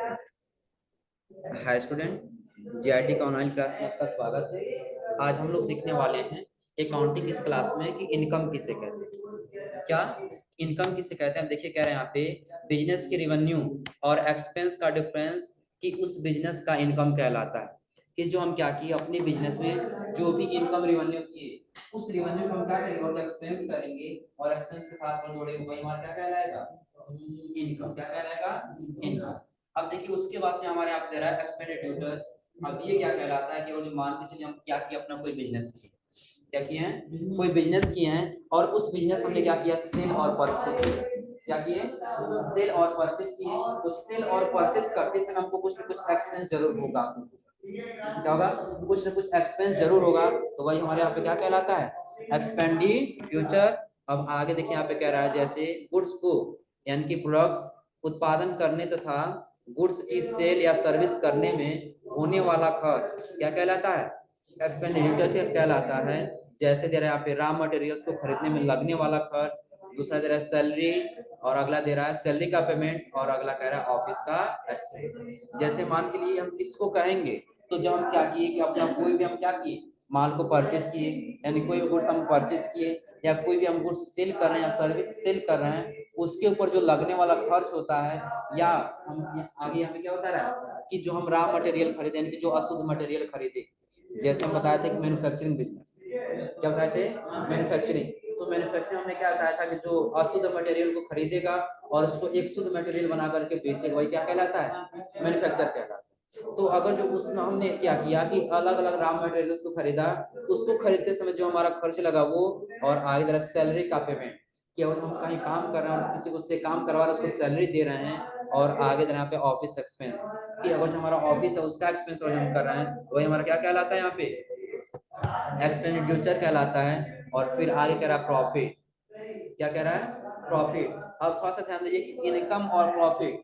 Hi student, GIT का online class में आपका स्वागत है। आज हम लोग सीखने वाले हैं अकाउंटिंग इस क्लास में कि इनकम किसे कहते हैं। क्या इनकम किसे कहते हैं? देखिए कह रहे हैं यहाँ पे बिजनेस की रेवेन्यू और एक्सपेंस का डिफरेंस कि उस बिजनेस का इनकम कहलाता है। कि जो हम क्या किए अपने बिजनेस में जो भी इनकम रेवेन्यू किए उस रेवेन्यू को हम क्या करेंगे और एक्सपेंस करेंगे और एक्सपेंस के साथ में जोड़ेंगे, वही हमारा क्या कहलाएगा? इनकम। क्या कहलाएगा? इनकम। अब देखिए उसके बाद से हमारे यहाँ दे रहा है एक्सपेंडिचर। अब ये क्या कहलाता है कि और मान के चलिए हम क्या किया, अपना कोई बिजनेस किए, क्या किए हैं? कोई बिजनेस किए हैं और उस बिजनेस हमने क्या किया? सेल और परचेज। क्या किए? सेल और परचेज किए। तो सेल और परचेज करते समय हमको कुछ ना कुछ एक्सपेंस जरूर होगा। क्या होगा? कुछ ना कुछ एक्सपेंस जरूर होगा, तो वही हमारे यहाँ पे क्या कहलाता है? एक्सपेंडिचर। अब आगे देखिए यहाँ पे कह रहा है जैसे गुड्स को यानी कि प्रोडक्ट उत्पादन करने तथा गुड्स की सेल या सर्विस करने में होने वाला खर्च क्या कहलाता है? एक्सपेंडिचर कहलाता है। जैसे दे रहा है यहाँ पे रॉ मटेरियल्स को खरीदने में लगने वाला खर्च, दूसरा दे रहा है सैलरी, और अगला दे रहा है सैलरी का पेमेंट, और अगला कह रहा है ऑफिस का एक्सपेंस। जैसे मान के लिए हम किसको कहेंगे, तो जब हम क्या किए कि अपना कोई भी हम क्या किए माल को परचेज किए, यानी कोई भी गुड्स हम परचेज किए या कोई भी हम गुड्स सेल कर रहे हैं या सर्विस सेल कर रहे हैं, उसके ऊपर जो लगने वाला खर्च होता है, या हम आगे यहाँ पे क्या होता है कि जो हम रॉ मटेरियल खरीदे यानी कि जो अशुद्ध मटेरियल खरीदे, जैसे हम बताए थे कि मैन्युफैक्चरिंग बिजनेस, क्या बताए थे? मैन्युफैक्चरिंग। तो मैन्युफैक्चरिंग हमने क्या बताया था कि जो अशुद्ध मटेरियल को खरीदेगा और उसको एक शुद्ध मटेरियल बना करके बेचेगा, वही क्या कहलाता है? मैन्युफैक्चर कहलाता है। तो अगर जो उसमें हमने क्या किया कि अलग अलग रॉ मटेरियल्स को खरीदा, उसको खरीदते समय जो हमारा खर्च लगा वो, और आगे तरह सैलरी का पेमेंट, कि अगर हम कहीं काम कर रहे हैं और किसी को उससे काम करवा रहे हैं उसको सैलरी दे रहे हैं, और आगे तरह यहाँ पे ऑफिस एक्सपेंस, कि अगर जो हमारा ऑफिस है उसका एक्सपेंस हम कर रहे हैं, वही हमारा क्या कहलाता है? यहाँ पे एक्सपेंडिचर कहलाता है। और फिर आगे कह रहा है प्रॉफिट। क्या कह रहा है? प्रॉफिट। अब थोड़ा सा ध्यान दीजिए कि इनकम और प्रॉफिट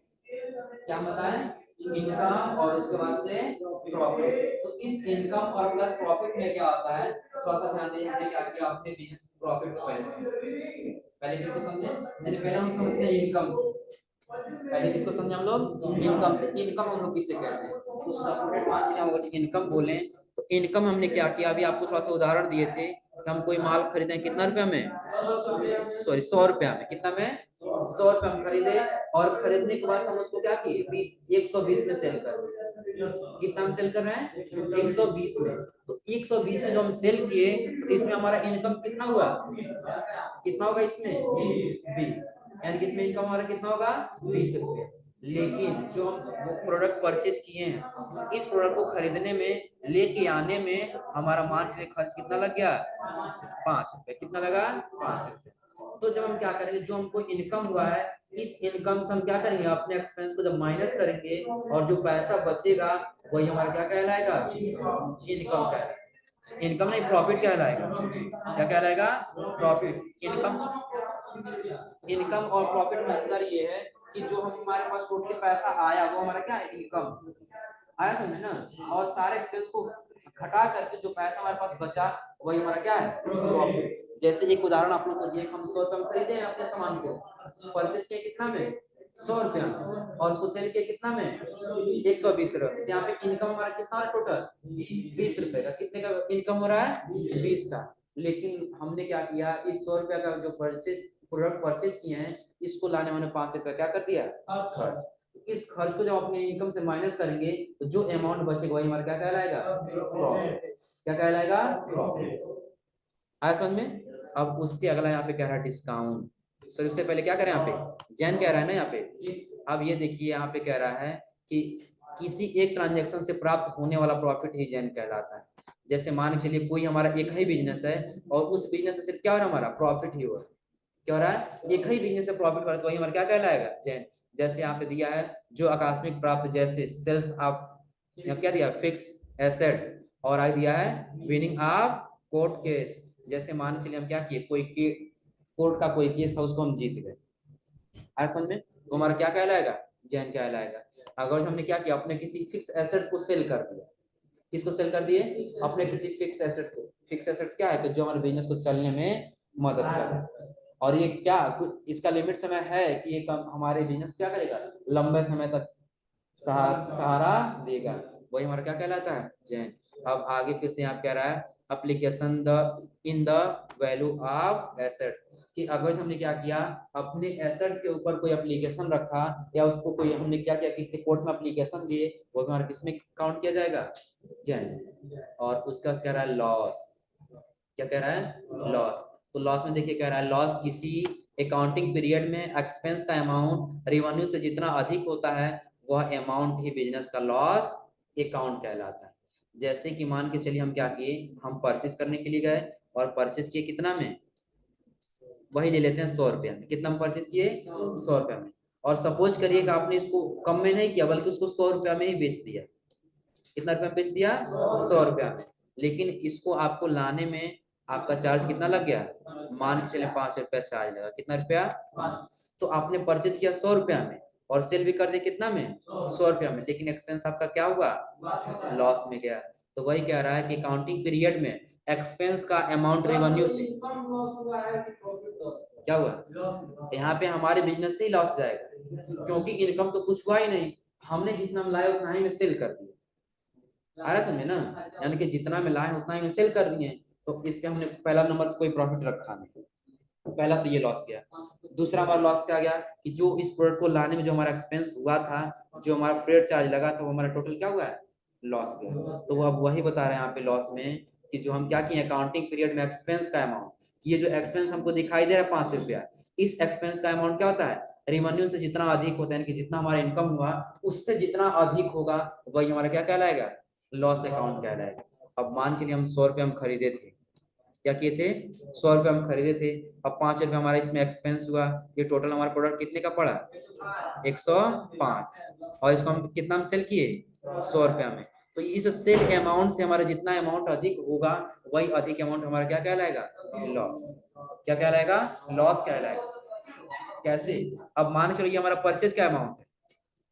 क्या बताएं? इनकम और उसके बाद से प्रॉफिट। तो इस इनकम और प्लस प्रॉफिट में क्या होता है, थोड़ा सा ध्यान दीजिए। हमने क्या किया अपने बिजनेस प्रॉफिट को पहले किसको समझे? पहले हम समझते हैं इनकम। पहले किसको समझे हम लोग? इनकम। इनकम हम लोग किसे कहते हैं? तो सपोर्टेड मान चलिए हम अगर इनकम बोले तो इनकम हमने क्या किया, अभी आपको थोड़ा सा उदाहरण दिए थे कि हम कोई माल खरीदे कितना रुपया में, सॉरी 100 रुपया में। कितना में? 100 रुपया में खरीदे, और खरीदने के बाद हम उसको क्या किए 120 में सेल कर रहे। कितना में सेल कर रहे हैं? 120 में। तो 120 में जो हम सेल किए तो इसमें हमारा इनकम कितना हुआ? कितना होगा इसमें? 20। यानी कि इसमें इनकम हमारा कितना होगा? 20 रुपये। लेकिन जो हम वो प्रोडक्ट परचेज किए हैं, इस प्रोडक्ट को खरीदने में लेके आने में हमारा मान चलिए खर्च कितना लग गया? 5 रुपए। कितना लगा? 5 रुपए। तो जब हम क्या करेंगे, जो हमको इनकम हुआ है इस इनकम से हम क्या करेंगे, अपने एक्सपेंस को जब माइनस करेंगे और जो पैसा बचेगा वही हमारा क्या कहलाएगा? इनकम कहलाएगा। इनकम नहीं, प्रॉफिट कहलाएगा। क्या कहलाएगा? प्रॉफिट। इनकम और प्रॉफिट में अंतर ये है कि जो हमारे पास टोटली पैसा आया वो हमारा क्या है? इनकम आया, समझे ना? और सारे एक्सपेंस को घटा करके जो पैसा हमारे पास बचा वही हमारा क्या है? प्रॉफिट। जैसे एक उदाहरण आप लोग को दिए, हम 100 रुपए में खरीदे हैं अपने सामान को, परचेज किया कितना में? 100 रुपया में, और उसको सेल किया कितना में? 120 रुपए। यहाँ पे इनकम हमारा कितना हो रहा है? टोटल 20 रुपए का। कितने का इनकम हो रहा है? 20 का। लेकिन हमने क्या किया, इस 100 रुपया का जो परचेज प्रोडक्ट परचेज किए हैं इसको लाने मैंने 5 रुपया क्या कर दिया? खर्च। इस खर्च को जब अपने इनकम से माइनस करेंगे तो जो अमाउंट बचेगा वही हमारा क्या कहलाएगा? प्रॉफिट। क्या कहलाएगा? प्रॉफिट। आया समझ में? अब उसके अगला यहाँ पे कह रहा है डिस्काउंट। सर उससे पहले क्या करें, यहाँ पे जैन कह रहा है ना यहाँ पे। अब ये देखिए यहाँ पे कह रहा है कि किसी एक ट्रांजेक्शन से प्राप्त होने वाला प्रॉफिट ही जैन कहलाता है। जैसे मान के चलिए कोई हमारा एक ही बिजनेस है और उस बिजनेस से सिर्फ क्या हो रहा है? हमारा प्रॉफिट ही हो रहा है। क्या हो रहा है? एक ही बिजनेस से प्रॉफिट हो रहा है, तो वही हमारा क्या कहलाएगा? जैन। जैसे यहाँ पे दिया है जो आकस्मिक प्राप्त, जैसे सेल्स ऑफ, यहाँ क्या दिया? फिक्स एसेट्स, और आगे दिया है विनिंग ऑफ कोर्ट केस। जैसे मान चलिए हम क्या किए, कोई कोर्ट का कोई केस था उसको हम जीत गए, आया समझ में? तो हमारा क्या कहलाएगा? जैन कहलाएगा। अगर हमने क्या किया, अपने किसी फिक्स एसेट्स को सेल कर दिया। किसको सेल कर दिए? अपने किसी फिक्स एसेट्स को। फिक्स एसेट्स क्या है कि जो हमारे बिजनेस को चलने में मदद करे। और ये क्या इसका लिमिट समय है कि ये हमारे बिजनेस क्या करेगा? लंबे समय तक सहारा देगा, वही हमारा क्या कहलाता है, जैन। अब आगे फिर से यहाँ कह रहा है application the in the value of assets, कि अगर हमने क्या किया, अपने एसेट्स के ऊपर कोई एप्लीकेशन रखा, या उसको कोई हमने क्या किया, किसी कोर्ट में एप्लीकेशन दिए, वो हमारा किसमें काउंट किया जाएगा, जैन। और उसका कह रहा है लॉस, क्या कह रहा है, लॉस। तो लॉस में देखिए कह रहा है लॉस किसी अकाउंटिंग पीरियड में एक्सपेंस का अमाउंट रेवेन्यू से जितना अधिक होता है, वह अमाउंट ही बिजनेस का लॉस अकाउंट कहलाता है। जैसे कि मान के चलिए हम क्या किए, हम परचेज करने के लिए गए और परचेज किए कितना में, वही ले लेते हैं 100 रुपया में। कितना में परचेज किए, 100 रुपया में। और सपोज करिए कि आपने इसको कम में नहीं किया, बल्कि उसको 100 रुपया में ही बेच दिया। कितना रुपया में बेच दिया, 100 रुपया में। लेकिन इसको आपको लाने में आपका चार्ज कितना लग गया, मान के चले 5 रुपया चार्ज लगा। कितना रुपया, 5। तो आपने परचेज किया 100 रुपया में और सेल भी कर दिया कितना में, 100 रुपया में, लेकिन एक्सपेंस आपका क्या हुआ, लॉस में गया। तो वही कह रहा है कि अकाउंटिंग पीरियड में एक्सपेंस का अमाउंट रेवेन्यू से क्या हुआ, तो यहाँ पे हमारे बिजनेस से ही लॉस जाएगा, क्योंकि इनकम तो कुछ हुआ ही नहीं, हमने जितना में लाया उतना ही में सेल कर दिया। आ रहा समझे ना, यानी कि जितना में लाए उतना ही में सेल कर दिए। तो इस पे हमने पहला नंबर कोई प्रॉफिट रखा नहीं, पहला तो ये लॉस गया। दूसरा हमारा लॉस क्या गया, कि जो इस प्रोडक्ट को लाने में जो हमारा एक्सपेंस हुआ था, जो हमारा फ्रेट चार्ज लगा था, वो हमारा टोटल क्या हुआ है, लॉस गया। तो वो अब वही बता रहे हैं यहाँ पे लॉस में, कि जो हम क्या किए अकाउंटिंग पीरियड में एक्सपेंस का अमाउंट, ये जो एक्सपेंस हमको दिखाई दे रहा है 5 रुपया, इस एक्सपेंस का अमाउंट क्या होता है, रेवेन्यू से जितना अधिक होता है, कि जितना हमारा इनकम हुआ उससे जितना अधिक होगा, वही हमारा क्या कहलाएगा, लॉस अकाउंट कहलाएगा। अब मान चलिए हम 100 रुपये हम खरीदे थे, क्या किए थे, 100 रुपये हम खरीदे थे। अब 5 रुपये हमारा इसमें एक्सपेंस हुआ, ये टोटल हमारा प्रोडक्ट कितने का पड़ा, 105। और इसको हम कितना में सेल किए, 100 रुपया में। तो इस सेल अमाउंट से हमारा जितना अमाउंट अधिक होगा, वही अधिक अमाउंट हमारा क्या कहलाएगा, लॉस। क्या कहलाएगा, लॉस कहलाएगा। कैसे, अब मान चलो ये हमारा परचेज का अमाउंट है,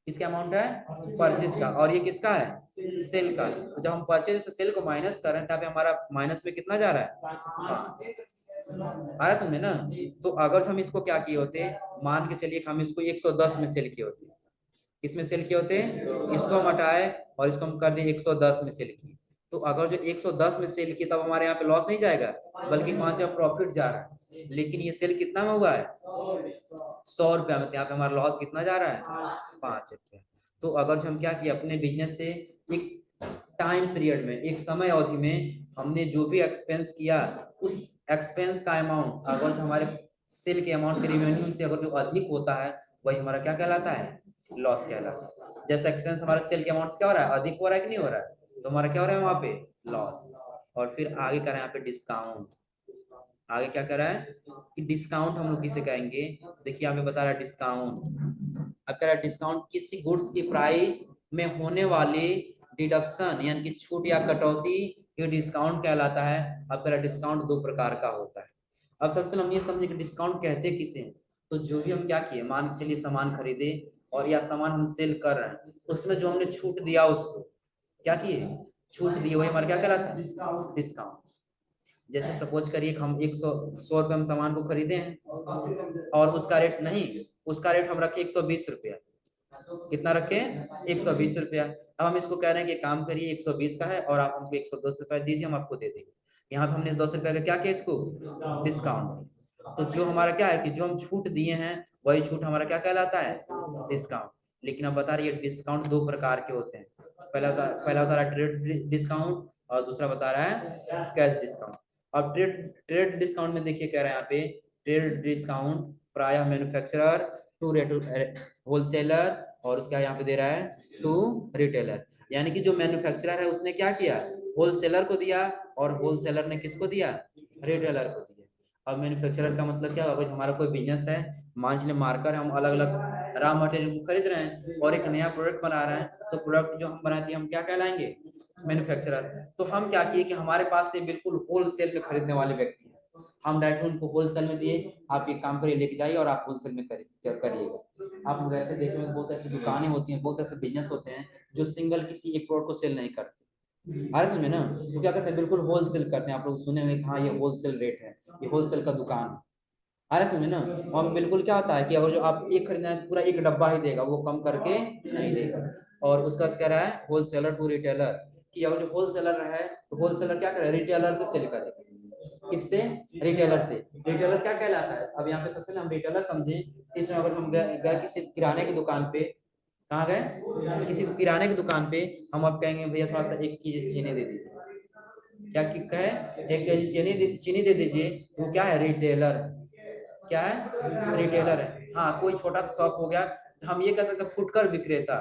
किसका अमाउंट है, परचेज का, और ये किसका है, सेल का। तो जब हम परचेज से सेल को माइनस कर रहे हैं, तब हमारा माइनस में कितना जा रहा है, 5। आ रहा समझे ना। तो अगर हम इसको क्या किए होते, मान के चलिए हम इसको 110 में सेल किए होते, किसमें सेल किए होते, इसको हम हटाए और इसको हम कर दिए 110 में सेल किए। तो अगर जो 110 में सेल किए, तब हमारे यहाँ पे लॉस नहीं जाएगा, बल्कि 5 प्रॉफिट जा रहा है। लेकिन ये सेल कितना में हुआ है, 100 रुपया में, तो यहाँ पे हमारा लॉस कितना जा रहा है, 5 रुपया। तो अगर जो हम क्या किए, अपने बिजनेस से एक टाइम पीरियड में, एक समय अवधि में हमने जो भी एक्सपेंस किया, उस एक्सपेंस का अमाउंट अगर जो हमारे सेल के अमाउंट के रेवेन्यू से अगर जो अधिक होता है, वही हमारा क्या कहलाता है, लॉस कहलाता है। जैसे एक्सपेंस हमारे सेल के अमाउंट से क्या हो रहा है, अधिक हो रहा है कि नहीं हो रहा है, तो हमारा क्या हो रहा है वहां पे, लॉस। और फिर आगे कर रहे हैं यहाँ पे डिस्काउंट। आगे क्या कर रहा है, कि डिस्काउंट हम लोग किसे कहेंगे, देखिए यहाँ पे बता रहा है डिस्काउंट। अब कह रहा है डिस्काउंट किसी गुड्स की प्राइस में होने वाली डिडक्शन यानी कि छूट या कटौती, ये डिस्काउंट कहलाता है। अब कह रहा है डिस्काउंट 2 प्रकार का होता है। अब सबसे पहले हम ये समझे कि डिस्काउंट कहते किसे, तो जो भी हम क्या किए, मान के चलिए सामान खरीदे और या सामान हम सेल कर रहे हैं, उसमें जो हमने छूट दिया उसको क्या किए, छूट दिए, वही हमारा क्या कहलाता है, डिस्काउंट। जैसे सपोज करिए हम 100 रुपये हम सामान को खरीदे हैं और उसका रेट नहीं, उसका रेट हम रखे 120 रुपया। कितना रखे, 120 रुपया। अब हम इसको कह रहे हैं कि काम करिए 120 का है और आप हमको 110 रुपया दीजिए, हम आपको दे देंगे। यहाँ पे हमने 10 रुपया का क्या किया, इसको डिस्काउंट। तो जो हमारा क्या है, कि जो हम छूट दिए हैं, वही छूट हमारा क्या कहलाता है, डिस्काउंट। लेकिन अब बता रही है डिस्काउंट 2 प्रकार के होते हैं। पहला बता रहा है ट्रेड डिस्काउंट और दूसरा बता रहा है कैश डिस्काउंट। अब ट्रेड डिस्काउंट में देखिए कह रहे हैं यहाँ पे, ट्रेड डिस्काउंट प्रायः मैन्युफैक्चरर टू होलसेलर, और उसका यहाँ पे दे रहा है टू रिटेलर। यानी कि जो मैन्युफैक्चरर है उसने क्या किया, होलसेलर को दिया, और होलसेलर ने किसको दिया, रिटेलर को दिया। अब मैन्युफैक्चरर का मतलब क्या, अगर हमारा कोई बिजनेस है, मान लीजिए मार्कर है, हम अलग अलग रॉ मटेरियल खरीद रहे हैं और एक नया प्रोडक्ट बना रहे हैं, तो प्रोडक्ट जो हम बनाते हैं हम क्या कहलाएंगे, मैन्युफैक्चरर। तो हम क्या किए कि हमारे पास से बिल्कुल होलसेल में खरीदने वाले व्यक्ति हैं, हम डायरेक्ट उनको होलसेल में दिए, आप ये काम करिए, लेके जाइए और आप होलसेल में करिएगा। आप लोग ऐसे देखेंगे बहुत ऐसी दुकानें होती हैं, बहुत ऐसे बिजनेस होते हैं जो सिंगल किसी एक प्रोडक्ट को सेल नहीं करते। अरे समझे ना, तो क्या करते हैं, बिल्कुल होलसेल करते हैं। आप लोग सुने होंगे हाँ ये होलसेल रेट है, ये होलसेल का दुकान है। आ रहा समझ में ना। और बिल्कुल क्या होता है कि अगर जो आप एक खरीदना है तो पूरा एक डब्बा ही देगा, वो कम करके नहीं देगा। और उसका कह रहा है होलसेलर टू रिटेलर, कि अगर जो होलसेलर है तो होलसेलर क्या करे, रिटेलर से सेल करेगा। किससे? रिटेलर से। रिटेलर क्या कहलाता है? अब यहाँ पे सबसे पहले हम रिटेलर समझे। इसमें अगर हम गए किसी किराने की दुकान पे, कहाँ गए? किसी किराने की दुकान पे, हम अब कहेंगे भैया थोड़ा सा 1 केजी चीनी दे दीजिए। क्या कहे? 1 केजी चीनी दे दीजिए। तो वो क्या है? रिटेलर। क्या है? रिटेलर है। हाँ, कोई छोटा सा शॉप हो गया, हम ये कह सकते हैं फुटकर विक्रेता।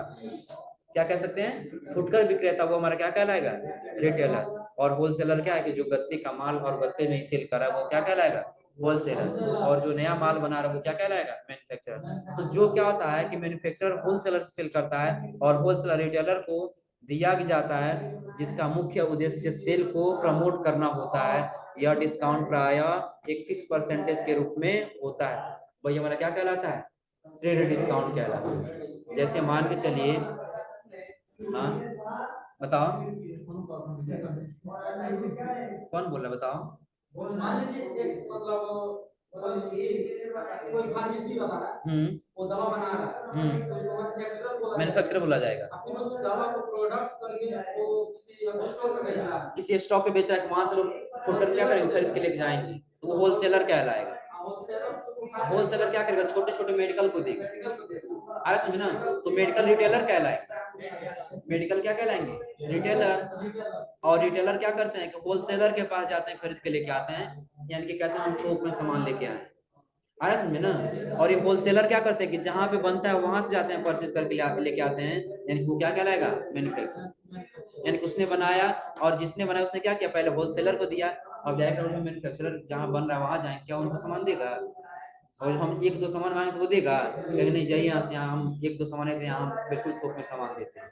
क्या कह सकते हैं? फुटकर विक्रेता, वो हमारा क्या कहलाएगा? रिटेलर। और होलसेलर क्या है कि जो गत्ते का माल और गत्ते में ही सेल कर रहा है वो क्या कहलाएगा? होलसेलर। और जो नया माल बना रहा है वो क्या कहलाएगा? मैन्युफैक्चरर। तो जो क्या होता है कि मैन्युफैक्चरर होलसेलर से सेल करता है और होलसेलर रिटेलर को दिया जाता है, जिसका मुख्य उद्देश्य सेल को प्रमोट करना होता है। यह डिस्काउंट प्रायः एक फिक्स परसेंटेज के रूप में होता है। वही हमारा क्या कहलाता है? ट्रेड डिस्काउंट कहलाता है। जैसे मान के चलिए, हाँ बताओ, कौन बोल रहा है बताओ। मान लीजिए एक मतलब कोई फार्मेसी वाला है, वो दवा बना रहा है, उसको मैन्युफैक्चरर बोला जाएगा। फिर उस दवा को प्रोडक्ट करके वो किसी स्टोर पे बेच रहा है, किसी स्टॉक पे बेच रहा है, वहां से लोग फुटर क्या करेंगे? खरीद के लेके जाएंगे, तो वो होलसेलर कहलाएगा। होलसेलर क्या करेगा? छोटे छोटे मेडिकल को देगा। अरे समझे ना। तो मेडिकल रिटेलर कहलाएंगे। मेडिकल क्या कहलाएंगे? रिटेलर। और रिटेलर क्या करते हैं कि होलसेलर के पास जाते हैं, खरीद के लेके आते हैं, यानी कि कहते हैं हम थोक में सामान लेके आए। आ रहा समझे ना। और ये होलसेलर क्या करते हैं कि जहां पे बनता है वहां से जाते हैं, परचेज करके लेके आते हैं, यानी कि वो क्या कहलाएगा? मैन्युफैक्चरर। यानी कि उसने बनाया, और जिसने बनाया उसने क्या किया? पहले होलसेलर को दिया। अब डायरेक्ट मैन्युफैक्चरर जहां बन रहा है वहां जाएंगे, क्या उनको सामान देगा? और हम एक दो सामान मांगे तो वो देगा? कहेंगे नहीं, जाइए यहाँ से, यहाँ हम एक दो सामान देते हैं, यहाँ हम बिल्कुल थोक में सामान देते हैं।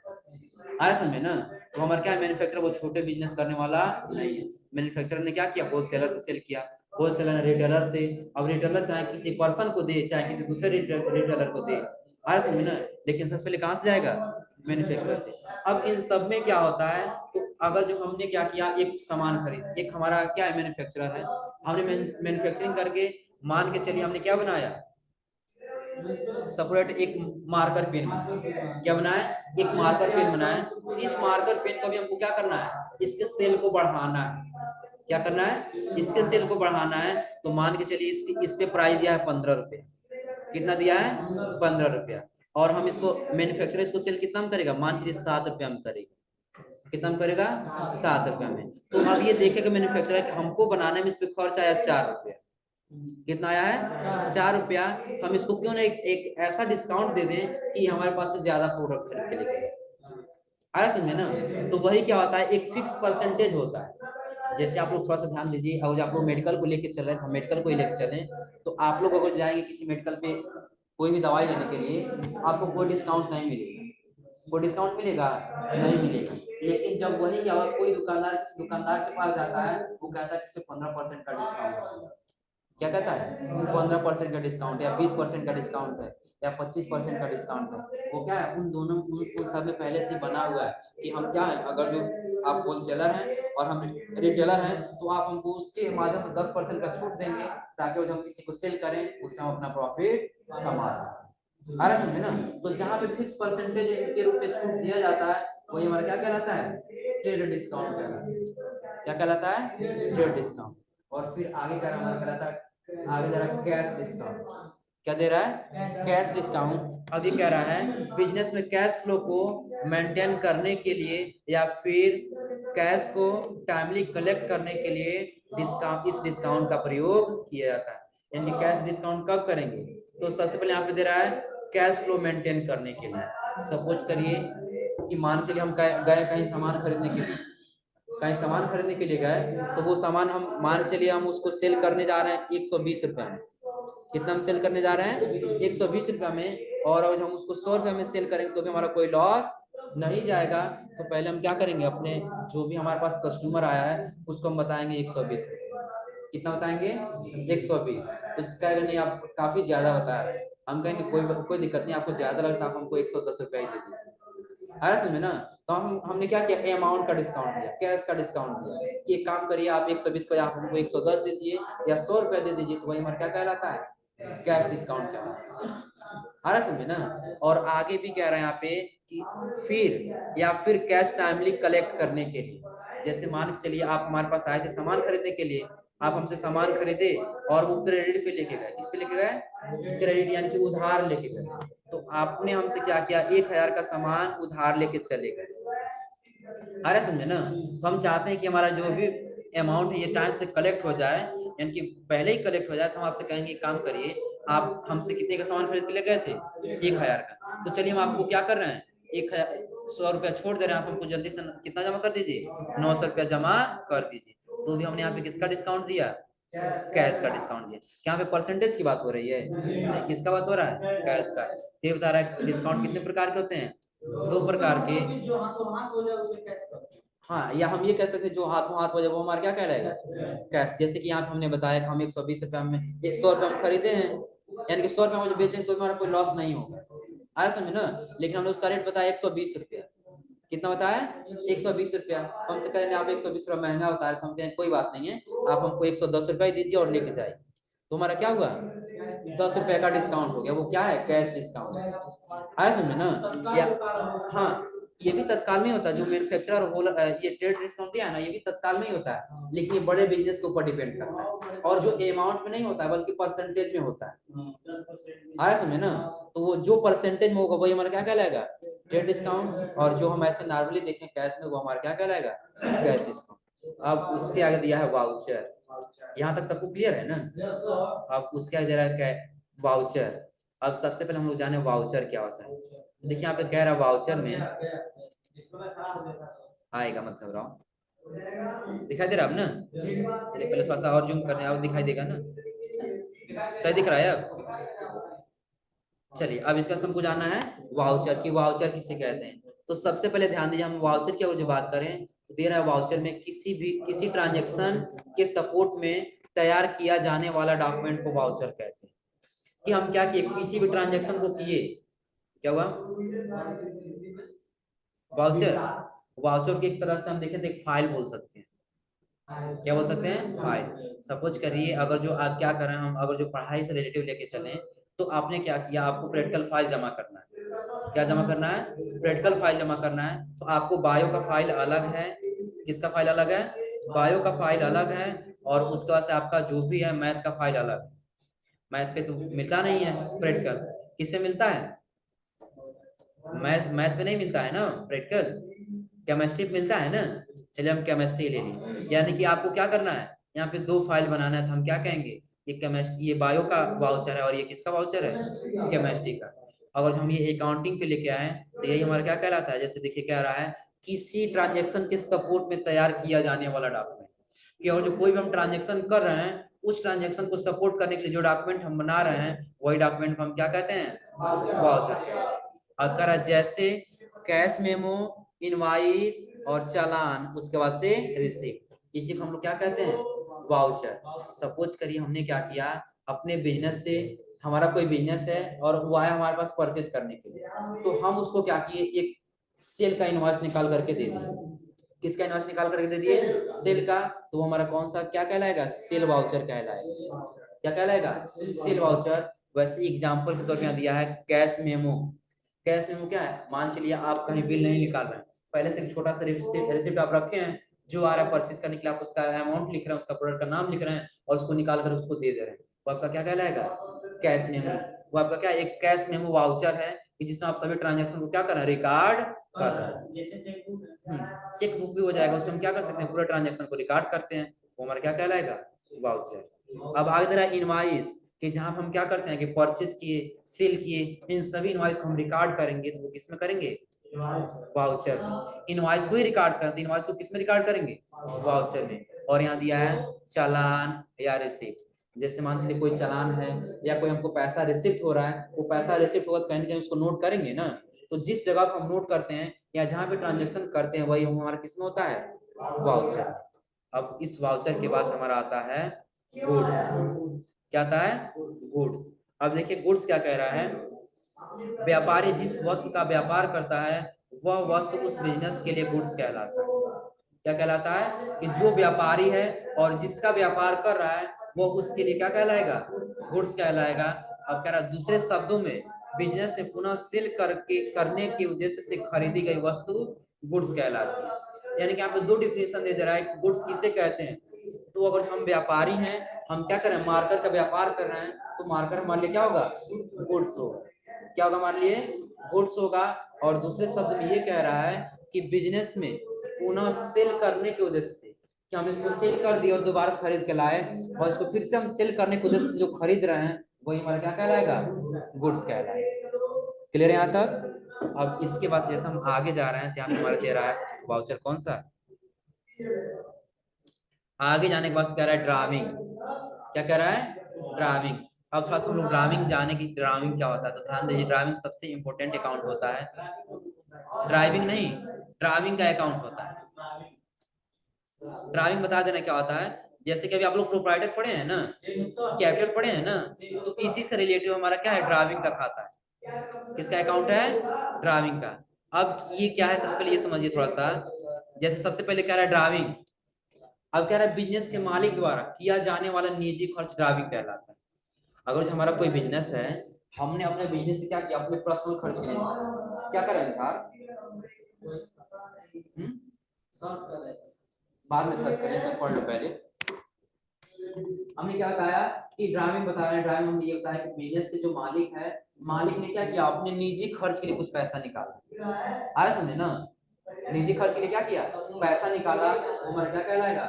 आ रहा समझ में ना। तो हमारा क्या है? मैन्युफैक्चरर वो छोटे बिजनेस करने वाला नहीं है। मैन्युफैक्चरर ने क्या किया? होलसेलर से सेल किया, होलसेलर ने रिटेलर से। अब रिटेलर चाहे किसी पर्सन को दे, चाहे किसी दूसरे रिटेलर को दे। आ रहा समझ में ना। लेकिन सबसे पहले कहाँ से जाएगा? मैन्युफैक्चरर से। अब इन सब में क्या होता है, तो अगर जो हमने क्या किया, एक सामान खरीद, एक हमारा क्या है? मैन्युफैक्चरर है। हमने मैन्युफैक्चरिंग करके, मान के चलिए हमने क्या बनाया? सेपरेट एक मार्कर पेन बनाया। क्या बनाया? एक मार्कर पेन बनाया। तो इस मार्कर पेन को भी हमको क्या करना है? इसके सेल को बढ़ाना है। क्या करना है? इसके सेल को बढ़ाना है। तो मान के चलिए इस पे प्राइस दिया है 15 रुपया। कितना दिया है? 15 रुपया। और हम इसको मैन्युफैक्चरर इसको सेल कितना में करेगा? मान चलिए 7 रुपया में करेगा। कितना में करेगा? 7 रुपया में। तो अब ये देखेगा मैन्युफैक्चरर हमको बनाने में इस पे खर्च आया 4 रुपया। कितना आया है? 4 रुपया। हम इसको क्यों नहीं एक ऐसा डिस्काउंट दे दें कि हमारे पास से ज्यादा प्रोडक्ट खरीद के लेके जाए। आ रहा समझ में ना। तो वही क्या होता है, एक फिक्स परसेंटेज होता है। जैसे आप लोग थोड़ा सा ध्यान दीजिए, अगर आप लोग मेडिकल को लेके चल रहे हैं, हम मेडिकल को ही लेके चले, तो आप लोग अगर जाएंगे किसी मेडिकल पे कोई भी दवाई लेने के लिए, आपको कोई डिस्काउंट नहीं मिलेगा। कोई डिस्काउंट मिलेगा? नहीं मिलेगा। लेकिन जब वही क्या होगा, कोई दुकानदार किसी दुकानदार के पास जाता है, वो कहता है कि सिर्फ 15% का डिस्काउंट। क्या कहता है? 15% का डिस्काउंट, या 20% का डिस्काउंट है, या 25% का डिस्काउंट है। वो क्या है? उन दोनों उन सब में पहले से बना हुआ है कि हम क्या है, अगर जो आप होलसेलर हैं और हम रिटेलर हैं, तो आप हमको उसके माध्यम से 10% का छूट देंगे, ताकि जब हम किसी को सेल करें उससे हम अपना प्रॉफिट कमा सकें। आ रहा समझे ना। तो जहाँ पे फिक्स परसेंटेज के रूप में छूट दिया जाता है, वही हमारा क्या कहलाता है? ट्रेड डिस्काउंट कहलाता है। क्या कहलाता है? Trade discount. और फिर आगे क्या हमारा कहलाता है? आगे जा रहा है कैश डिस्काउंट। क्या दे रहा है? Cash discount. अभी कह रहा है बिजनेस में कैश फ्लो को मेंटेन करने के लिए, या फिर कैश को टाइमली कलेक्ट करने के लिए डिस्काउंट, इस डिस्काउंट का प्रयोग किया जाता है। यानी कैश डिस्काउंट कब करेंगे? तो सबसे पहले यहाँ पे दे रहा है कैश फ्लो मेंटेन करने के लिए। सपोज करिए कि मान चलिए हम गए कहीं सामान खरीदने के लिए, कहीं सामान खरीदने के लिए गए, तो वो सामान हम मान चलिए हम उसको सेल करने जा रहे हैं 120 रुपया में। कितना हम सेल करने जा रहे हैं? 120 रुपया में। और अगर हम उसको 100 रुपया में सेल करेंगे तो भी हमारा कोई लॉस नहीं जाएगा। तो पहले हम क्या करेंगे, अपने जो भी हमारे पास कस्टमर आया है उसको हम बताएंगे 120 रुपये। कितना बताएंगे? 120। तो कहेगा नहीं आप काफी ज्यादा बता रहे हैं। हम कहेंगे कोई दिक्कत नहीं, आपको ज्यादा लगता है आप हमको 110 रुपया ही दे दीजिए। अरे समझे ना। तो हमने क्या किया, अमाउंट का डिस्काउंट दिया, कैश का डिस्काउंट दिया कि एक काम करिए आप 120 को आप हमको 110 दीजिए या 100 रुपया दे दीजिए, तो वही हमारा क्या कहलाता है, कैश डिस्काउंट कहलाता है। आ रहा समझे ना। और आगे भी कह रहे हैं यहाँ पे कि फिर कैश टाइमली कलेक्ट करने के लिए, जैसे मान के चलिए आप हमारे पास आए थे सामान खरीदने के लिए, आप हमसे सामान खरीदे और वो क्रेडिट पे लेके गए, किस पे लेके गए, क्रेडिट यानी कि उधार लेके गए। तो आपने हमसे क्या किया, 1000 का सामान उधार लेके चले गए। अरे समझे ना। तो हम चाहते हैं कि हमारा जो भी अमाउंट है ये टाइम से कलेक्ट हो जाए, यानी कि पहले ही कलेक्ट हो जाए। तो हम आपसे कहेंगे काम करिए, आप हमसे कितने का सामान खरीद के ले गए थे, 1000 का। तो चलिए हम आपको क्या कर रहे हैं, 100 रुपया छोड़ दे रहे हैं, आप हमको जल्दी से कितना जमा कर दीजिए, 900 रुपया जमा कर दीजिए। तो भी हमने यहाँ पे किसका डिस्काउंट दिया, कैश का डिस्काउंट दिया। यहाँ पे परसेंटेज की बात हो रही है, नहीं किसका बात हो रहा है, कैश का। ये बता रहा है डिस्काउंट कितने प्रकार के होते हैं, 2 प्रकार के। जो हाथों हाथ हो जाए उसे कैश करते हैं। हाँ, या हम ये कह सकते हैं जो हाथों हाथ हो जाए वो हमारा क्या कहलाएगा, कैश। जैसे कि यहाँ पे हमने बताया कि हम 120 रुपया में 100 रुपया में खरीदे हैं, यानी कि 100 रुपया में जो बेचेंगे तो हमारा कोई लॉस नहीं होगा, आ रहा समझ ना। लेकिन हमने उसका रेट बताया 120 रुपया, कितना बताया, 120 रुपया। हमसे करेंगे आप 120 रुपया महंगा बता रहे, तो हम कहें कोई बात नहीं है, आप हमको 110 रुपया दीजिए और लेके जाइए। तो हमारा क्या हुआ, 10 रुपए का डिस्काउंट हो गया, वो क्या है, कैश डिस्काउंट। आया समझ में ना। या हाँ, ये भी तत्काल में होता है, जो मैन्युफैक्चरर ये ट्रेड डिस्काउंट दिया है ना, ये भी तत्काल में ही होता है, लेकिन ये बड़े बिजनेस के ऊपर डिपेंड करता है, और जो अमाउंट में नहीं होता है बल्कि परसेंटेज में होता है। आया समझे ना। तो वो जो परसेंटेज में होगा वही हमारा क्या कहलाएगा, ट्रेड डिस्काउंट। और जो हम ऐसे नॉर्मली देखें कैश में, वो हमारा क्या कहलाएगा, कैश डिस्काउंट। अब उसके आगे दिया है वाउचर। यहाँ तक सबको क्लियर है ना। अब उसके आगे दे रहा है क्या, वाउचर। अब सबसे पहले हम लोग जाने वाउचर क्या होता है। देखिए यहाँ पे कह रहा है वाउचर में आएगा, मत घबराओ, दिखाई दे रहा है अब ना। चलिए पहले थोड़ा सा और जूम करने, अब दिखाई देगा ना, सही दिख रहा है अब। चलिए अब इसका हमको जानना है वाउचर की, वाउचर किसे कहते हैं। तो सबसे पहले ध्यान दीजिए, हम वाउचर की अगर जो बात करें तो दे रहा है वाउचर में किसी ट्रांजैक्शन के सपोर्ट में तैयार किया जाने वाला डॉक्यूमेंट को वाउचर कहते हैं। कि हम क्या किए, किसी भी ट्रांजैक्शन को किए, क्या हुआ, वाउचर। वाउचर की एक तरह से हम देखें तो एक फाइल बोल सकते हैं, क्या बोल सकते हैं, फाइल। सपोज करिए अगर जो आप क्या कर रहे हैं, हम अगर जो पढ़ाई से रिलेटिव लेके चलें, तो आपने क्या किया, आपको प्रैक्टिकल फाइल जमा करना है, क्या जमा करना है, प्रैक्टिकल फाइल जमा करना है। तो आपको बायो का फाइल अलग है, किसका फाइल अलग है, बायो का फाइल अलग है, और उसके बाद से आपका जो भी है मैथ का फाइल अलग है। मैथ पे तो मिलता नहीं है प्रैक्टिकल, किससे मिलता है, मैथ में नहीं मिलता है ना प्रैक्टिकल, केमिस्ट्री मिलता है ना। चलिए हम केमिस्ट्री ले ली, यानी कि आपको क्या करना है, यहाँ पे 2 फाइल बनाना है। तो हम क्या कहेंगे, ये केमिस्ट्री, ये बायो का वाउचर है और ये किसका वाउचर है, केमिस्ट्री का। अगर हम ये अकाउंटिंग पे लेके आए तो यही हमारा क्या कहलाता है, जैसे देखिए क्या रहा है, किसी ट्रांजेक्शन के सपोर्ट में तैयार किया जाने वाला डॉक्यूमेंट। कि और जो कोई भी हम ट्रांजेक्शन कर रहे हैं, उस ट्रांजेक्शन को सपोर्ट करने के लिए जो डॉक्यूमेंट हम बना रहे हैं, वही डॉक्यूमेंट को हम क्या कहते हैं, वाउचर कहते हैं। अगर जैसे कैश मेमो, इनवाइस और चालान, उसके बाद से रिसिप्ट, इसी को हम लोग क्या कहते हैं, वाउचर। सपोज करिए हमने क्या किया, अपने बिजनेस से, हमारा कोई बिजनेस है और वो आया हमारे पास परचेज करने के लिए, तो हम उसको क्या किए, एक सेल का इनवॉइस निकाल करके दे दिए। किसका इनवॉइस निकाल करके दे दिए, सेल का। तो हमारा कौन सा क्या कहलाएगा, सेल वाउचर कहलाएगा। क्या कहलाएगा, सेल वाउचर। वैसे एग्जांपल के तौर पे यहाँ दिया है कैश मेमो। कैश मेमो क्या है, मान चलिए आप कहीं बिल नहीं निकाल रहे हैं, पहले से एक छोटा सा रिसिप्ट आप रखे हैं, जो आ रहा है परचेज करने के लिए, आप उसका अमाउंट लिख रहे हैं, उसका प्रोडक्ट का नाम लिख रहे हैं और उसको निकाल कर उसको दे दे रहे हैं, वो आपका क्या कहलाएगा, कैश मेमो। वो आपका क्या, एक कैश मेमो वाउचर है कि जिसमें आप सभी ट्रांजेक्शन को क्या कर रहे हैं, रिकॉर्ड कर रहे हैं। जैसे चेक बुक भी हो जाएगा, उसमें हम क्या कर सकते हैं, पूरे ट्रांजेक्शन को रिकॉर्ड करते हैं, वो हमारा क्या कहलाएगा, वाउचर। अब आगे दे रहा है इनवाइस, कि जहां हम क्या करते हैं कि परचेज किए, सेल किए, इन सभी इनवॉइस को हम रिकॉर्ड करेंगे, तो वो किसमें करेंगे, वाउचर में। इनवॉइस को ही रिकॉर्ड करते, इनवॉइस को किसमें रिकॉर्ड करेंगे, वाउचर में। और यहाँ दिया है चालान या रिसिप्ट। जैसे मान चलिए कोई चालान है या कोई हमको पैसा रिसिप्ट हो रहा है, वो पैसा रिसिप्ट होगा तो कहीं ना कहीं उसको नोट करेंगे ना। तो जिस जगह पर हम नोट करते हैं या जहां पे ट्रांजेक्शन करते हैं, वही हमारा किसमें होता है, वाउचर। अब इस वाउचर के बाद हमारा आता है गुड्स। क्या आता है, गुड्स। अब देखिए गुड्स क्या कह रहा है, व्यापारी जिस वस्तु का व्यापार करता है वह वस्तु उस बिजनेस के लिए गुड्स कहलाता है। क्या कहलाता है कि जो व्यापारी है और जिसका व्यापार कर रहा है वो उसके लिए क्या कहलाएगा, गुड्स कहलाएगा। अब कह रहा है दूसरे शब्दों में बिजनेस से पुनः सेल करके करने के उद्देश्य से खरीदी गई वस्तु गुड्स कहलाती है। यानी कि यहाँ पे दो डिफिनेशन दे रहा है गुड्स किसे कहते हैं। तो अगर हम व्यापारी हैं, हम क्या कर रहे हैं, मार्कर का व्यापार कर रहे हैं, तो मार्कर हमारे लिए क्या होगा, गुड्स होगा। क्या होगा हमारे लिए, गुड्स होगा। और दूसरे शब्द में ये कह रहा है कि बिजनेस में पुनः सेल करने के उद्देश्य से, कि हम इसको सेल कर दिए और दोबारा से खरीद के लाए और इसको फिर से हम सेल करने के उद्देश्य से जो खरीद रहे हैं वही हमारा क्या कहलाएगा, गुड्स कहलाएगा। क्लियर है यहाँ तक। अब इसके बाद जैसे हम आगे जा रहे हैं तो यहाँ हमारे दे रहा है वाउचर कौन सा, आगे जाने के बाद कह रहा है ड्राइविंग। क्या कह रहा है, ड्राइविंग। अब थोड़ा सा हम लोग ड्राइविंग जाने की, ड्राइविंग क्या होता है तो ध्यान दीजिए, ड्राइविंग सबसे इंपॉर्टेंट अकाउंट होता है। ड्राइविंग नहीं, ड्राइविंग का अकाउंट होता है। ड्राइविंग बता देना क्या होता है। जैसे कि अभी आप लोग प्रोप्राइटर पढ़े हैं ना, कैपिटल पढ़े हैं ना, तो इसी से रिलेटिव हमारा क्या है, ड्राइविंग का खाता है। किसका अकाउंट है, ड्राइविंग का। अब ये क्या है, सबसे पहले ये समझिए थोड़ा सा। जैसे सबसे पहले कह रहा है ड्राइविंग, अब कह रहा है बिजनेस के मालिक द्वारा किया जाने वाला निजी खर्च ड्राइविंग कहलाता है। अगर हमारा कोई बिजनेस है, हमने अपने बिजनेस से क्या किया, अपने पर्सनल खर्च के लिए क्या कर रहे था, बाद में सर्च करें, सब पढ़ लो पहले। हमने क्या बताया कि ड्राइविंग बता रहे हैं, ड्राइविंग हमने ये बताया कि बिजनेस के जो मालिक है, मालिक ने क्या किया, अपने निजी खर्च के लिए कुछ पैसा निकाला। आ रहा समझे ना, निजी खर्च के लिए क्या किया, पैसा निकाला, वो हमारा क्या कहलाएगा,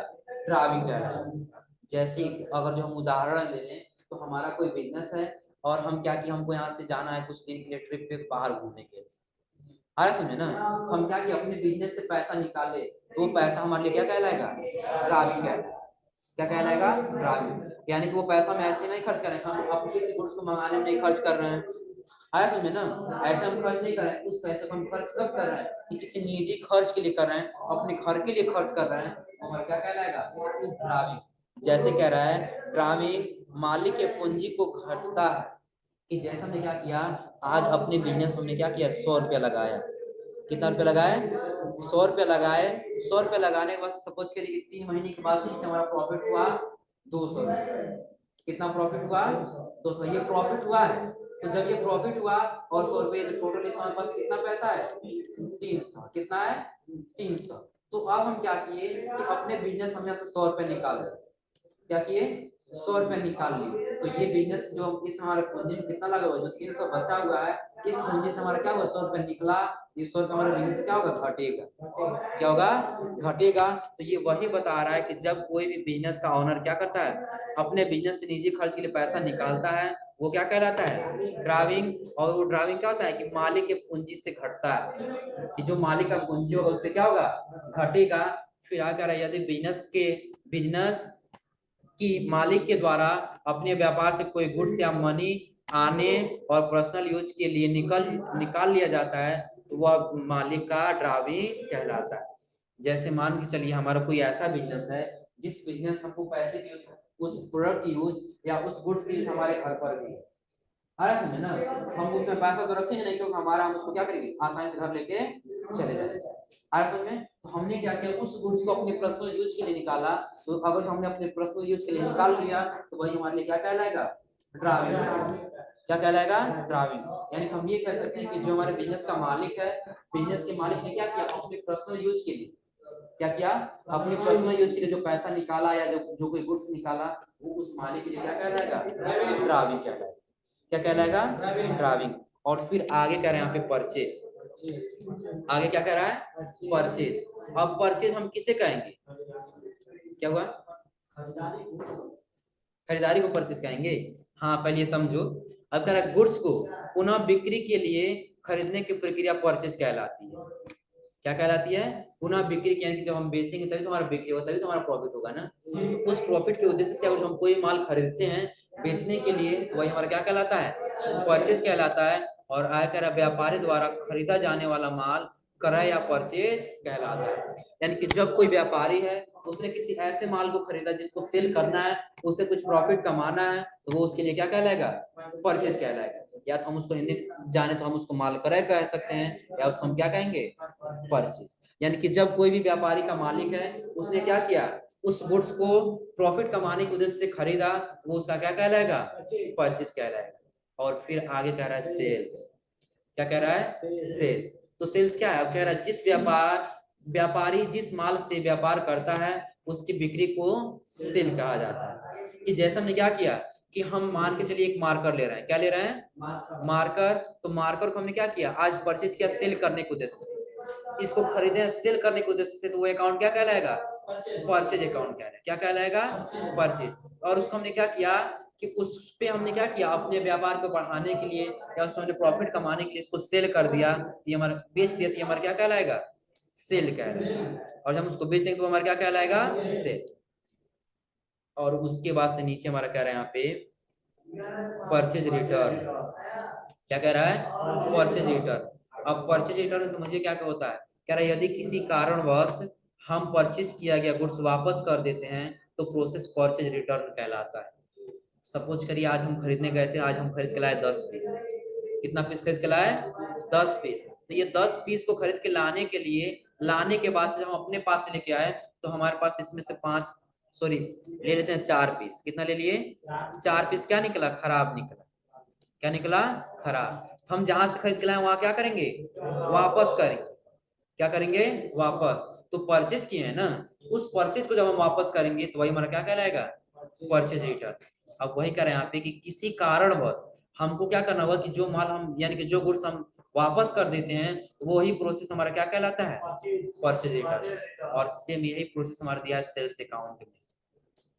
ड्राइविंग कहलाएगा। जैसे अगर जो हम उदाहरण ले लें तो हमारा कोई बिजनेस है और हम क्या किया, हमको यहाँ से जाना है कुछ दिन के लिए ट्रिप पे बाहर घूमने के लिए। आ रहा समझे ना, हम क्या किया, अपने बिजनेस से पैसा निकाले तो वो पैसा हमारे लिए क्या कहलाएगा, ड्राइविंग कहलाएगा। क्या कहलाएगा, ड्राइविंग। यानी कि वो पैसा हम ऐसे नहीं खर्च कर रहे हैं, हम अपने किसी गुड्स को मंगाने में नहीं खर्च कर रहे हैं। आया समझे ना, ऐसे हम खर्च नहीं कर रहे हैं। उस पैसे को हम खर्च कब कर रहे हैं, कि किसी निजी खर्च के लिए कर रहे हैं, अपने घर के लिए खर्च कर रहे हैं, हमारा क्या कहलाएगा, ड्राइविंग। जैसे कह रहा है ड्राइविंग मालिक के पूंजी को घटता है, कि जैसा हमने क्या किया, आज अपने बिजनेस में हमने क्या किया, 100 रुपया लगाया। कितना रुपया लगाए, 100 रुपया लगाए। 100 रुपया लगाने के बाद सपोज करिए कि 3 महीने के बाद इससे हमारा प्रॉफिट हुआ 200 रुपया। कितना प्रॉफिट हुआ, 200। ये प्रॉफिट हुआ है, तो जब ये प्रॉफिट हुआ और 100 रुपये टोटल हमारे पास कितना पैसा है, 300। कितना है, 300। तो अब हम क्या किए कि अपने बिजनेस हम यहाँ से 100 रुपये निकाल रहे, क्या किए, 100 रुपये निकाल लिए। तो ये बिजनेस जो इस हमारे पूंजी में कितना लगा हुआ, जो 300 बचा हुआ है, इस पूंजी से हमारा क्या हुआ, 100 रुपये निकला। ये 100 रुपये हमारे बिजनेस से क्या होगा, घटेगा। क्या होगा, घटेगा। तो ये वही बता रहा है कि जब कोई भी बिजनेस का ओनर क्या करता है, अपने बिजनेस से निजी खर्च के लिए पैसा निकालता है, वो क्या कहलाता है, ड्राइविंग। और वो ड्राइविंग क्या होता है कि मालिक के पूंजी से घटता है, कि जो मालिक का पूंजी होगा उससे क्या होगा, घटेगा। फिर आ कह रहा है यदि बिजनेस कि मालिक के द्वारा अपने व्यापार से कोई गुड्स या मनी आने और पर्सनल यूज के लिए निकाल लिया जाता है, तो वह मालिक का ड्राइविंग कहलाता है। जैसे मान के चलिए हमारा कोई ऐसा बिजनेस है जिस बिजनेस हमको पैसे की उस प्रोडक्ट की यूज या उस गुड्स की यूज हमारे घर पर भी, आ रहा समझे ना, हम उसमें पैसा तो रखेंगे नहीं, क्योंकि हमारा हम उसको क्या करेंगे, आसानी से घर लेके चले जाएंगे। आ रहा समझ में। तो हमने क्या किया, उस गुड्स को अपने पर्सनल यूज के लिए निकाला। तो अगर हमने अपने पर्सनल यूज के लिए निकाल लिया तो वही हमारे लिए क्या कहलाएगा, ड्राइविंग। क्या कहलाएगा, ड्राइविंग। यानी हम ये कह सकते हैं कि जो हमारे बिजनेस का मालिक है, बिजनेस के मालिक ने क्या किया, अपने पर्सनल यूज के लिए क्या किया, अपने पर्सनल यूज के लिए जो पैसा निकाला या जो कोई गुड्स निकाला, वो उस मालिक के लिए क्या कहलाएगा, ड्राइविंग कहलाएगा। क्या कहलाएगा, ड्राइविंग। और फिर आगे कह रहे हैं यहाँ पे परचेज। आगे क्या कह रहा है, परचेज। अब परचेज हम किसे कहेंगे, क्या हुआ, खरीदारी को परचेज कहेंगे। हाँ पहले ये समझो। अब कह रहा है गुड्स को पुनः बिक्री के लिए खरीदने की प्रक्रिया परचेज कहलाती है। क्या कहलाती है, पुनः बिक्री। यानी कि जब हम बेचेंगे तभी तो हमारा बिक्री होगा, तभी तो हमारा प्रॉफिट होगा ना। तो उस प्रॉफिट के उद्देश्य से अगर हम कोई माल खरीदते हैं बेचने के लिए, तो वही हमारा क्या कहलाता है, परचेज कहलाता है। और आय कर व्यापारी द्वारा खरीदा जाने वाला माल क्रय या परचेज कहलाता है। यानी कि जब कोई व्यापारी है उसने किसी ऐसे माल को खरीदा जिसको सेल करना है, उसे कुछ प्रॉफिट कमाना है, तो वो उसके लिए क्या कहलाएगा? परचेज कहलाएगा। या तो हम उसको हिंदी जाने तो हम उसको माल क्रय कह सकते हैं, या उसको हम क्या कहेंगे? परचेज। यानी कि जब कोई भी व्यापारी का मालिक है, उसने क्या किया, उस गुड्स को प्रॉफिट कमाने के उद्देश्य से खरीदा, तो वो उसका क्या कहलाएगा? परचेज कहलाएगा। और फिर आगे कह रहा है सेल्स। क्या कह रहा है? सेल्स। तो सेल्स क्या है? अब कह रहा है जिस व्यापारी जिस माल से व्यापार करता है उसकी बिक्री को सेल कहा जाता है। कि जैसे हमने क्या किया कि हम मान के चलिए एक मार्कर ले रहे हैं। क्या ले रहे हैं? मार्कर। तो मार्कर को हमने क्या किया, आज परचेज किया सेल करने के उद्देश्य से। इसको खरीदे सेल करने के उद्देश्य से, तो वो अकाउंट क्या कहलाएगा? परचेज अकाउंट कहलाएगा। क्या कहलाएगा? परचेज। और उसको हमने क्या किया कि उस पे हमने क्या किया, अपने व्यापार को बढ़ाने के लिए या उसमें हमने प्रॉफिट कमाने के लिए इसको सेल कर दिया, तो हमारा बेच दिया, तो हमारा क्या कहलाएगा? सेल कहलाएगा। और जब हम उसको बेच देंगे तो हमारा क्या कहलाएगा? सेल। और उसके बाद से नीचे हमारा कह रहा है यहाँ पे परचेज रिटर्न। क्या कह रहा है? Purchase return. अब परचेज रिटर्न समझिए क्या क्या होता है। कह रहा है यदि किसी कारणवश हम परचेज किया गया गुड्स वापस कर देते हैं तो प्रोसेस परचेज रिटर्न कहलाता है। सपोज करिए आज हम खरीदने गए थे, आज हम खरीद के लाए 10 पीस। कितना पीस खरीद के लाए? 10 पीस। तो ये 10 पीस को खरीद के लाने के बाद से जब हम अपने पास से लेके आए तो हमारे पास इसमें से 5 सॉरी ले लेते हैं 4 पीस। कितना ले लिए? 4 पीस। क्या निकला? खराब निकला। क्या निकला? खराब। तो हम जहां से खरीद के लाए वहां क्या करेंगे? वापस करेंगे। क्या करेंगे? वापस। तो परचेज किए हैं ना, उस परचेज को जब हम वापस करेंगे तो वही हमारा क्या कहलाएगा? Purchase return. अब वही कह रहे हैं यहाँ पे कि किसी कारणवश हमको क्या करना होगा कि जो माल हम यानी कि जो गुड्स हम वापस कर देते हैं तो वही प्रोसेस हमारा क्या कहलाता है? Purchase return. और सेम यही प्रोसेस हमारा दिया है सेल्स अकाउंट में।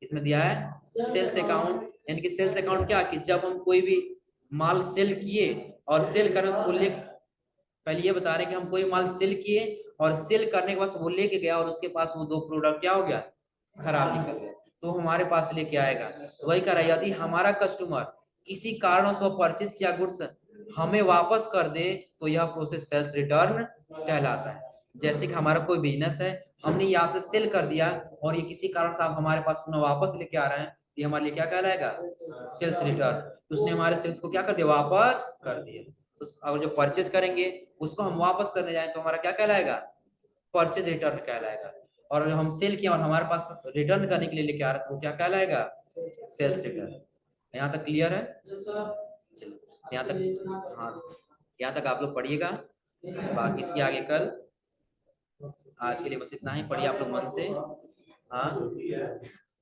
इसमें दिया है सेल्स अकाउंट। यानी कि सेल्स अकाउंट क्या कि जब हम कोई भी माल सेल किए और सेल करने से बोले, पहले ये बता रहे कि हम कोई माल सेल किए और सेल करने के बाद वो लेके गया और उसके पास वो 2 प्रोडक्ट क्या हो गया? खराब निकल गया, तो हमारे पास लेके आएगा। तो वही कह रहा है यदि हमारा कस्टमर किसी कारण से परचेज किया गुड्स हमें वापस कर दे तो यह प्रोसेस सेल्स रिटर्न कहलाता है। जैसे कि हमारा कोई बिजनेस है, हमने ये आपसे सेल कर दिया और ये किसी कारण से आप हमारे पास वापस लेके आ रहे हैं, ये हमारे लिए क्या कहलाएगा? Sales return. तो उसने हमारे सेल्स को क्या कर दिया? वापस कर दिया। तो अगर जो परचेज करेंगे उसको हम वापस करने जाए तो हमारा क्या कहलाएगा? परचेज रिटर्न कहलाएगा। और हम सेल किया और हमारे पास रिटर्न करने के लिए लेके आ रहे थे, वो क्या कहलाएगा? Sales return. यहाँ तक क्लियर है? चलिए यहाँ तक, हाँ यहाँ तक आप लोग पढ़िएगा, बाकी इसके आगे कल। आज के लिए बस इतना ही, पढ़िए आप लोग मन से। हाँ